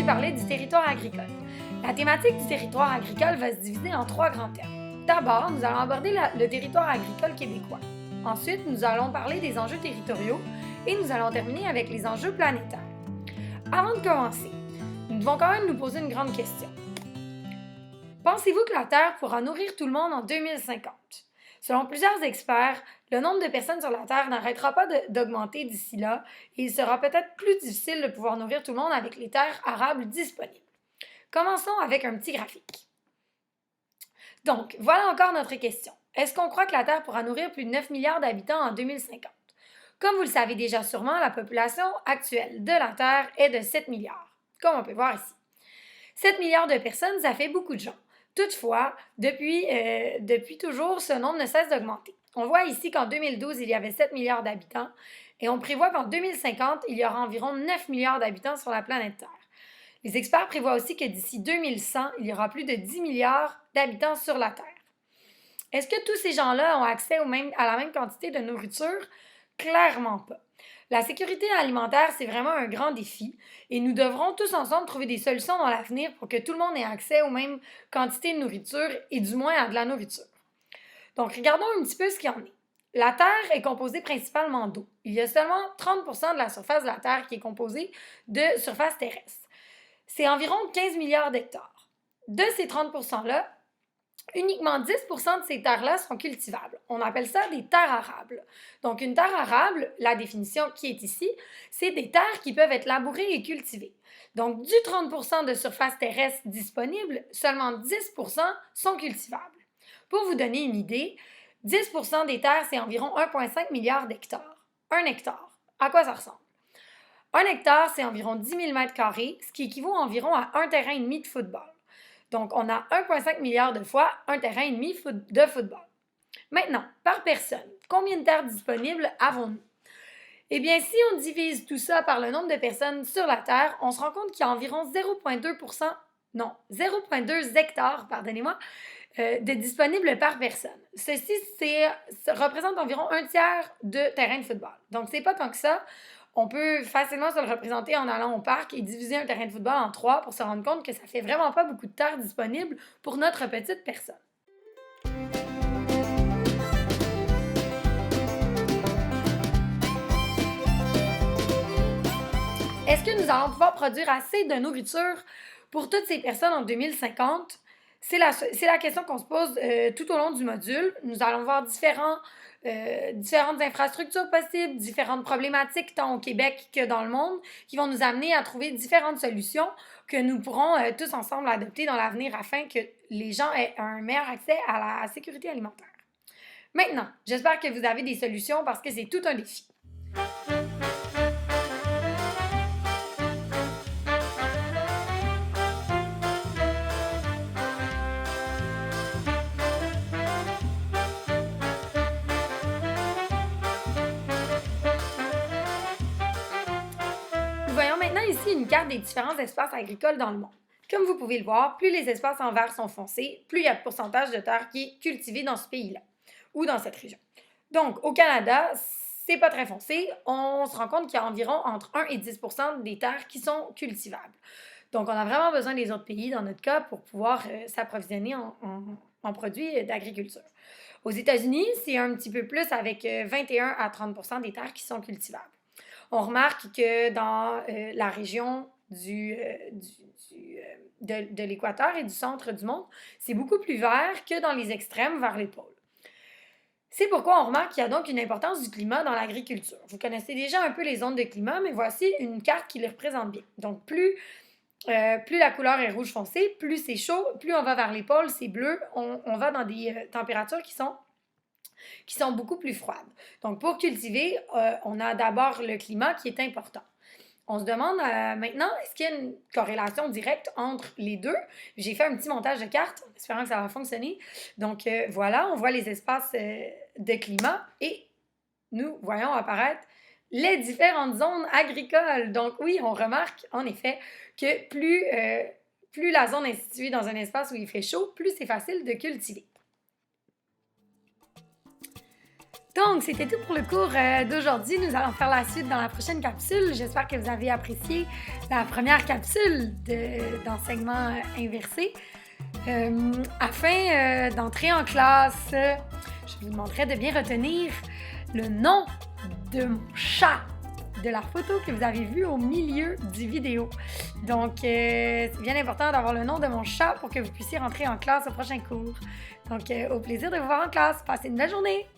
parler du territoire agricole. La thématique du territoire agricole va se diviser en 3 grands thèmes. D'abord, nous allons aborder le territoire agricole québécois. Ensuite, nous allons parler des enjeux territoriaux et nous allons terminer avec les enjeux planétaires. Avant de commencer, nous devons quand même nous poser une grande question. Pensez-vous que la Terre pourra nourrir tout le monde en 2050? Selon plusieurs experts, le nombre de personnes sur la Terre n'arrêtera pas d'augmenter d'ici là et il sera peut-être plus difficile de pouvoir nourrir tout le monde avec les terres arables disponibles. Commençons avec un petit graphique. Donc, voilà encore notre question. Est-ce qu'on croit que la Terre pourra nourrir plus de 9 milliards d'habitants en 2050? Comme vous le savez déjà sûrement, la population actuelle de la Terre est de 7 milliards, comme on peut voir ici. 7 milliards de personnes, ça fait beaucoup de gens. Toutefois, depuis toujours, ce nombre ne cesse d'augmenter. On voit ici qu'en 2012, il y avait 7 milliards d'habitants et on prévoit qu'en 2050, il y aura environ 9 milliards d'habitants sur la planète Terre. Les experts prévoient aussi que d'ici 2100, il y aura plus de 10 milliards d'habitants sur la Terre. Est-ce que tous ces gens-là ont accès à la même quantité de nourriture? Clairement pas. La sécurité alimentaire, c'est vraiment un grand défi et nous devrons tous ensemble trouver des solutions dans l'avenir pour que tout le monde ait accès aux mêmes quantités de nourriture et du moins à de la nourriture. Donc, regardons un petit peu ce qu'il y en est. La Terre est composée principalement d'eau. Il y a seulement 30% de la surface de la Terre qui est composée de surface terrestre. C'est environ 15 milliards d'hectares. De ces 30%-là, uniquement 10% de ces terres-là sont cultivables. On appelle ça des terres arables. Donc, une terre arable, la définition qui est ici, c'est des terres qui peuvent être labourées et cultivées. Donc, du 30% de surface terrestre disponible, seulement 10% sont cultivables. Pour vous donner une idée, 10% des terres, c'est environ 1,5 milliard d'hectares. Un hectare, à quoi ça ressemble? Un hectare, c'est environ 10 000 m², ce qui équivaut environ à un terrain et demi de football. Donc, on a 1,5 milliard de fois un terrain et demi de football. Maintenant, par personne, combien de terres disponibles avons-nous? Eh bien, si on divise tout ça par le nombre de personnes sur la Terre, on se rend compte qu'il y a environ 0,2 hectares, de disponibles par personne. Ceci représente environ un tiers de terrain de football. Donc, c'est pas tant que ça. On peut facilement se le représenter en allant au parc et diviser un terrain de football en 3 pour se rendre compte que ça fait vraiment pas beaucoup de terre disponible pour notre petite personne. Est-ce que nous allons pouvoir produire assez de nourriture pour toutes ces personnes en 2050? C'est la question qu'on se pose tout au long du module. Nous allons voir différentes infrastructures possibles, différentes problématiques tant au Québec que dans le monde qui vont nous amener à trouver différentes solutions que nous pourrons tous ensemble adopter dans l'avenir afin que les gens aient un meilleur accès à la sécurité alimentaire. Maintenant, j'espère que vous avez des solutions parce que c'est tout un défi. Nous voyons maintenant ici une carte des différents espaces agricoles dans le monde. Comme vous pouvez le voir, plus les espaces en vert sont foncés, plus il y a de pourcentage de terre qui est cultivée dans ce pays-là ou dans cette région. Donc, au Canada, c'est pas très foncé. On se rend compte qu'il y a environ entre 1 et 10% des terres qui sont cultivables. Donc, on a vraiment besoin des autres pays, dans notre cas, pour pouvoir s'approvisionner en produits d'agriculture. Aux États-Unis, c'est un petit peu plus avec 21 à 30% des terres qui sont cultivables. On remarque que dans la région de l'équateur et du centre du monde, c'est beaucoup plus vert que dans les extrêmes vers les pôles. C'est pourquoi on remarque qu'il y a donc une importance du climat dans l'agriculture. Vous connaissez déjà un peu les zones de climat, mais voici une carte qui les représente bien. Donc, plus la couleur est rouge foncé, plus c'est chaud, plus on va vers les pôles, c'est bleu, on va dans des températures qui sont beaucoup plus froides. Donc, pour cultiver, on a d'abord le climat qui est important. On se demande maintenant, est-ce qu'il y a une corrélation directe entre les deux? J'ai fait un petit montage de cartes, en espérant que ça va fonctionner. Donc, voilà, on voit les espaces de climat et nous voyons apparaître les différentes zones agricoles. Donc, oui, on remarque en effet que plus la zone est située dans un espace où il fait chaud, plus c'est facile de cultiver. Donc, c'était tout pour le cours d'aujourd'hui. Nous allons faire la suite dans la prochaine capsule. J'espère que vous avez apprécié la première capsule d'enseignement inversé. Afin d'entrer en classe, je vous demanderai de bien retenir le nom de mon chat, de la photo que vous avez vue au milieu du vidéo. Donc, c'est bien important d'avoir le nom de mon chat pour que vous puissiez rentrer en classe au prochain cours. Donc, au plaisir de vous voir en classe. Passez une belle journée!